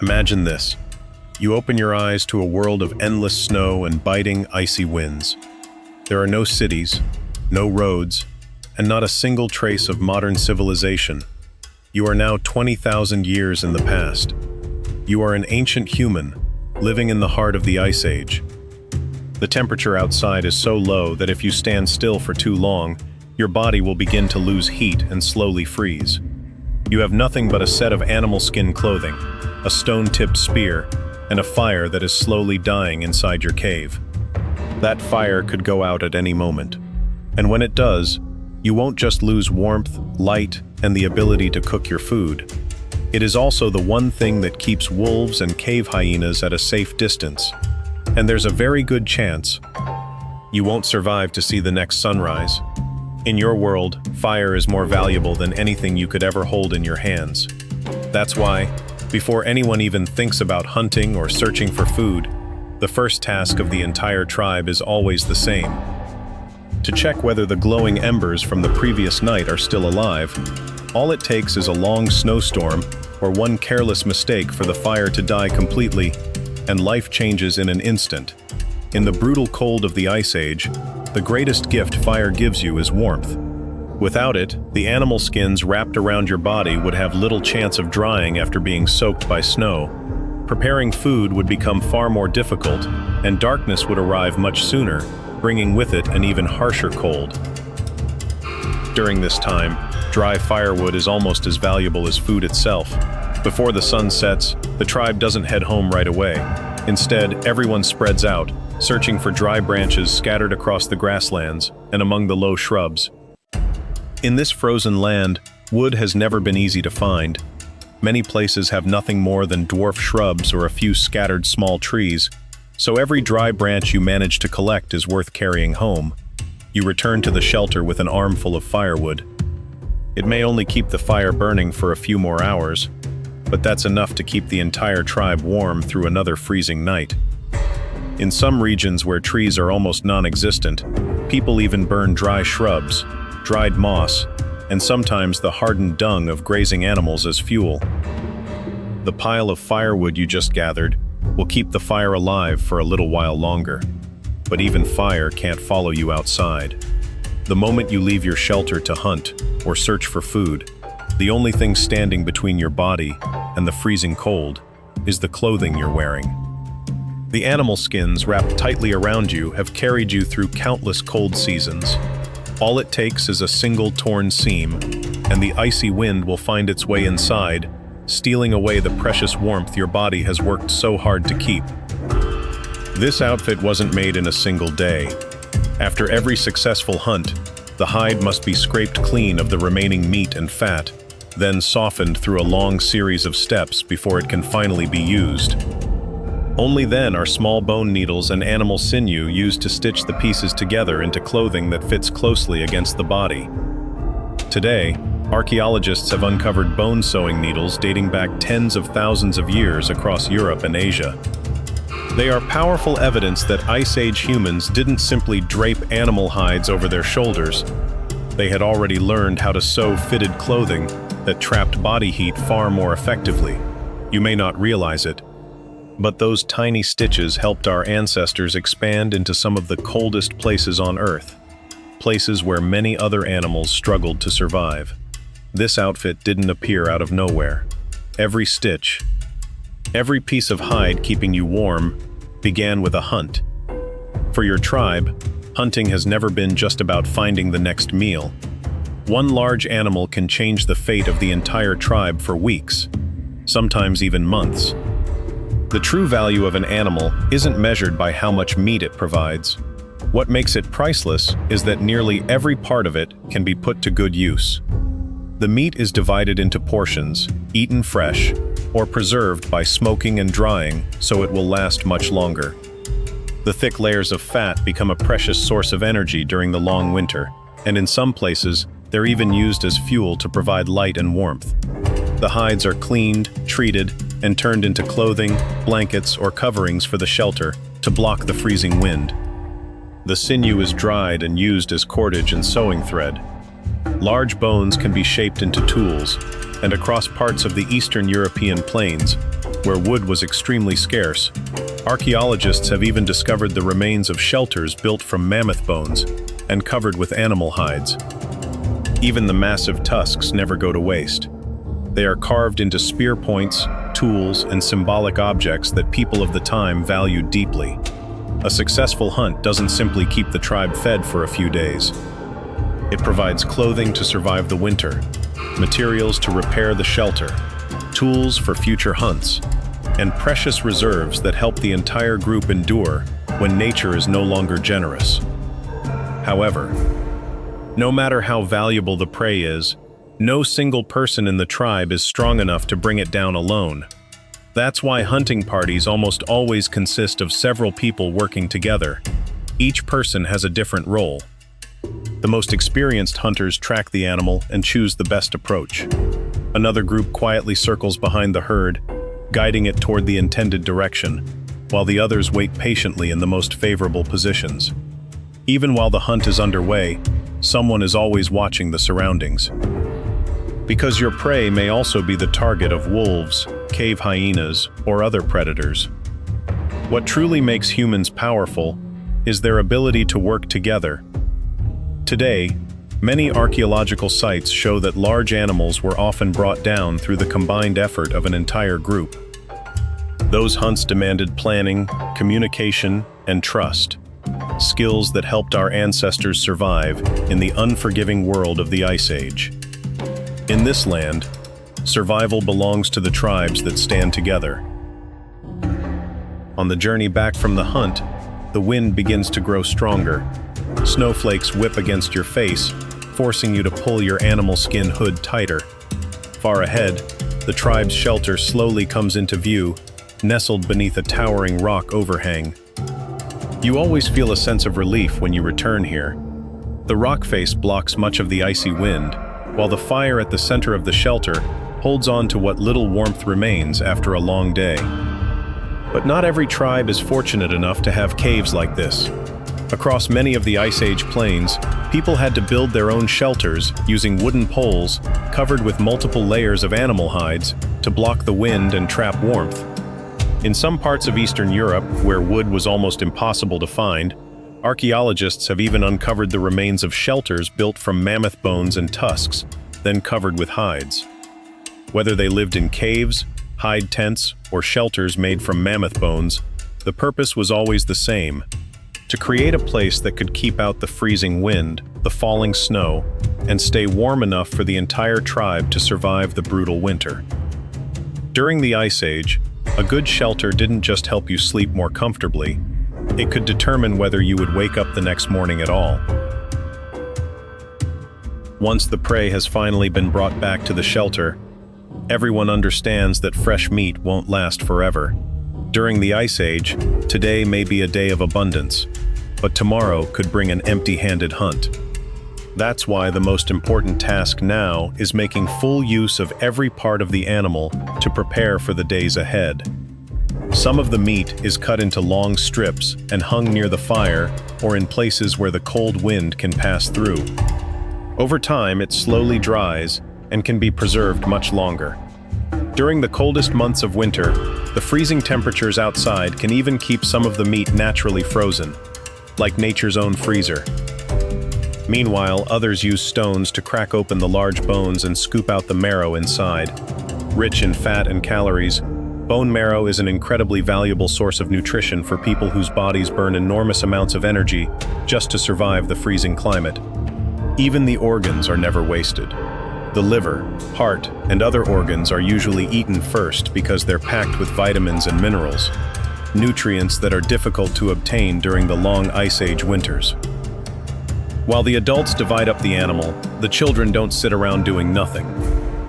Imagine this. You open your eyes to a world of endless snow and biting, icy winds. There are no cities, no roads, and not a single trace of modern civilization. You are now 20,000 years in the past. You are an ancient human, living in the heart of the Ice Age. The temperature outside is so low that if you stand still for too long, your body will begin to lose heat and slowly freeze. You have nothing but a set of animal skin clothing, a stone-tipped spear, and a fire that is slowly dying inside your cave. That fire could go out at any moment. And when it does, you won't just lose warmth, light, and the ability to cook your food. It is also the one thing that keeps wolves and cave hyenas at a safe distance. And there's a very good chance you won't survive to see the next sunrise. In your world, fire is more valuable than anything you could ever hold in your hands. That's why, before anyone even thinks about hunting or searching for food, the first task of the entire tribe is always the same: to check whether the glowing embers from the previous night are still alive. All it takes is a long snowstorm or one careless mistake for the fire to die completely, and life changes in an instant. In the brutal cold of the Ice Age, the greatest gift fire gives you is warmth. Without it, the animal skins wrapped around your body would have little chance of drying after being soaked by snow. Preparing food would become far more difficult, and darkness would arrive much sooner, bringing with it an even harsher cold. During this time, dry firewood is almost as valuable as food itself. Before the sun sets, the tribe doesn't head home right away. Instead, everyone spreads out, searching for dry branches scattered across the grasslands and among the low shrubs. In this frozen land, wood has never been easy to find. Many places have nothing more than dwarf shrubs or a few scattered small trees, so every dry branch you manage to collect is worth carrying home. You return to the shelter with an armful of firewood. It may only keep the fire burning for a few more hours, but that's enough to keep the entire tribe warm through another freezing night. In some regions where trees are almost non-existent, people even burn dry shrubs, dried moss, and sometimes the hardened dung of grazing animals as fuel. The pile of firewood you just gathered will keep the fire alive for a little while longer, but even fire can't follow you outside. The moment you leave your shelter to hunt or search for food, the only thing standing between your body and the freezing cold is the clothing you're wearing. The animal skins wrapped tightly around you have carried you through countless cold seasons. All it takes is a single torn seam, and the icy wind will find its way inside, stealing away the precious warmth your body has worked so hard to keep. This outfit wasn't made in a single day. After every successful hunt, the hide must be scraped clean of the remaining meat and fat, then softened through a long series of steps before it can finally be used. Only then are small bone needles and animal sinew used to stitch the pieces together into clothing that fits closely against the body. Today, archaeologists have uncovered bone sewing needles dating back tens of thousands of years across Europe and Asia. They are powerful evidence that Ice Age humans didn't simply drape animal hides over their shoulders. They had already learned how to sew fitted clothing that trapped body heat far more effectively. You may not realize it, but those tiny stitches helped our ancestors expand into some of the coldest places on Earth, places where many other animals struggled to survive. This outfit didn't appear out of nowhere. Every stitch, every piece of hide keeping you warm, began with a hunt. For your tribe, hunting has never been just about finding the next meal. One large animal can change the fate of the entire tribe for weeks, sometimes even months. The true value of an animal isn't measured by how much meat it provides. What makes it priceless is that nearly every part of it can be put to good use. The meat is divided into portions, eaten fresh, or preserved by smoking and drying so it will last much longer. The thick layers of fat become a precious source of energy during the long winter, and in some places, they're even used as fuel to provide light and warmth. The hides are cleaned, treated, and turned into clothing, blankets, or coverings for the shelter to block the freezing wind. The sinew is dried and used as cordage and sewing thread. Large bones can be shaped into tools, and across parts of the Eastern European plains, where wood was extremely scarce. Archaeologists have even discovered the remains of shelters built from mammoth bones and covered with animal hides. Even the massive tusks never go to waste. They are carved into spear points, tools, and symbolic objects that people of the time valued deeply. A successful hunt doesn't simply keep the tribe fed for a few days. It provides clothing to survive the winter, materials to repair the shelter, tools for future hunts, and precious reserves that help the entire group endure when nature is no longer generous. However, no matter how valuable the prey is, no single person in the tribe is strong enough to bring it down alone. That's why hunting parties almost always consist of several people working together. Each person has a different role. The most experienced hunters track the animal and choose the best approach. Another group quietly circles behind the herd, guiding it toward the intended direction, while the others wait patiently in the most favorable positions. Even while the hunt is underway, someone is always watching the surroundings. Because your prey may also be the target of wolves, cave hyenas, or other predators. What truly makes humans powerful is their ability to work together. Today, many archaeological sites show that large animals were often brought down through the combined effort of an entire group. Those hunts demanded planning, communication, and trust, skills that helped our ancestors survive in the unforgiving world of the Ice Age. In this land, survival belongs to the tribes that stand together. On the journey back from the hunt, the wind begins to grow stronger. Snowflakes whip against your face, forcing you to pull your animal skin hood tighter. Far ahead, the tribe's shelter slowly comes into view, nestled beneath a towering rock overhang. You always feel a sense of relief when you return here. The rock face blocks much of the icy wind, while the fire at the center of the shelter holds on to what little warmth remains after a long day. But not every tribe is fortunate enough to have caves like this. Across many of the Ice Age plains, people had to build their own shelters using wooden poles covered with multiple layers of animal hides to block the wind and trap warmth. In some parts of Eastern Europe, where wood was almost impossible to find, archaeologists have even uncovered the remains of shelters built from mammoth bones and tusks, then covered with hides. Whether they lived in caves, hide tents, or shelters made from mammoth bones, the purpose was always the same: to create a place that could keep out the freezing wind, the falling snow, and stay warm enough for the entire tribe to survive the brutal winter. During the Ice Age, a good shelter didn't just help you sleep more comfortably, it could determine whether you would wake up the next morning at all. Once the prey has finally been brought back to the shelter, everyone understands that fresh meat won't last forever. During the Ice Age, today may be a day of abundance, but tomorrow could bring an empty-handed hunt. That's why the most important task now is making full use of every part of the animal to prepare for the days ahead. Some of the meat is cut into long strips and hung near the fire or in places where the cold wind can pass through. Over time, it slowly dries and can be preserved much longer. During the coldest months of winter, the freezing temperatures outside can even keep some of the meat naturally frozen, like nature's own freezer. Meanwhile, others use stones to crack open the large bones and scoop out the marrow inside. Rich in fat and calories, bone marrow is an incredibly valuable source of nutrition for people whose bodies burn enormous amounts of energy just to survive the freezing climate. Even the organs are never wasted. The liver, heart, and other organs are usually eaten first because they're packed with vitamins and minerals, nutrients that are difficult to obtain during the long Ice Age winters. While the adults divide up the animal, the children don't sit around doing nothing.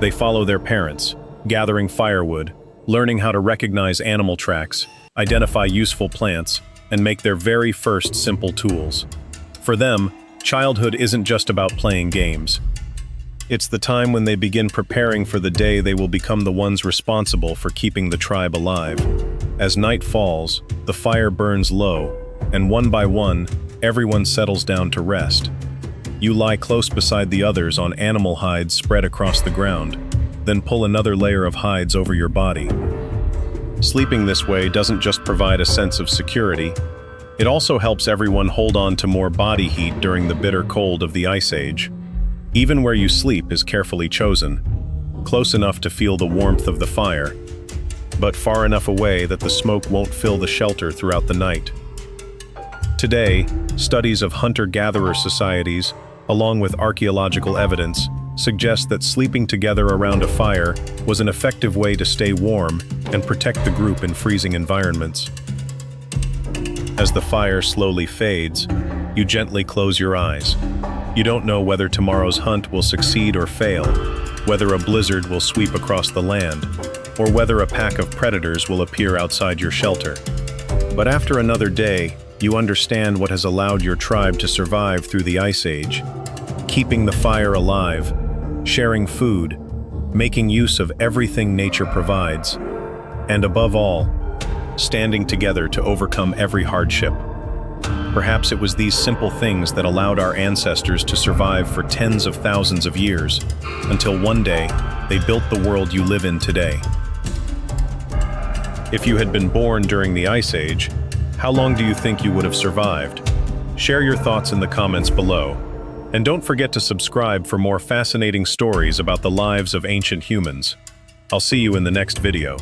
They follow their parents, gathering firewood, learning how to recognize animal tracks, identify useful plants, and make their very first simple tools. For them, childhood isn't just about playing games. It's the time when they begin preparing for the day they will become the ones responsible for keeping the tribe alive. As night falls, the fire burns low, and one by one, everyone settles down to rest. You lie close beside the others on animal hides spread across the ground, then pull another layer of hides over your body. Sleeping this way doesn't just provide a sense of security, it also helps everyone hold on to more body heat during the bitter cold of the Ice Age. Even where you sleep is carefully chosen, close enough to feel the warmth of the fire, but far enough away that the smoke won't fill the shelter throughout the night. Today, studies of hunter-gatherer societies, along with archaeological evidence, suggest that sleeping together around a fire was an effective way to stay warm and protect the group in freezing environments. As the fire slowly fades, you gently close your eyes. You don't know whether tomorrow's hunt will succeed or fail, whether a blizzard will sweep across the land, or whether a pack of predators will appear outside your shelter. But after another day, you understand what has allowed your tribe to survive through the Ice Age, keeping the fire alive, sharing food, making use of everything nature provides, and above all, standing together to overcome every hardship. Perhaps it was these simple things that allowed our ancestors to survive for tens of thousands of years, until one day, they built the world you live in today. If you had been born during the Ice Age, how long do you think you would have survived? Share your thoughts in the comments below. And don't forget to subscribe for more fascinating stories about the lives of ancient humans. I'll see you in the next video.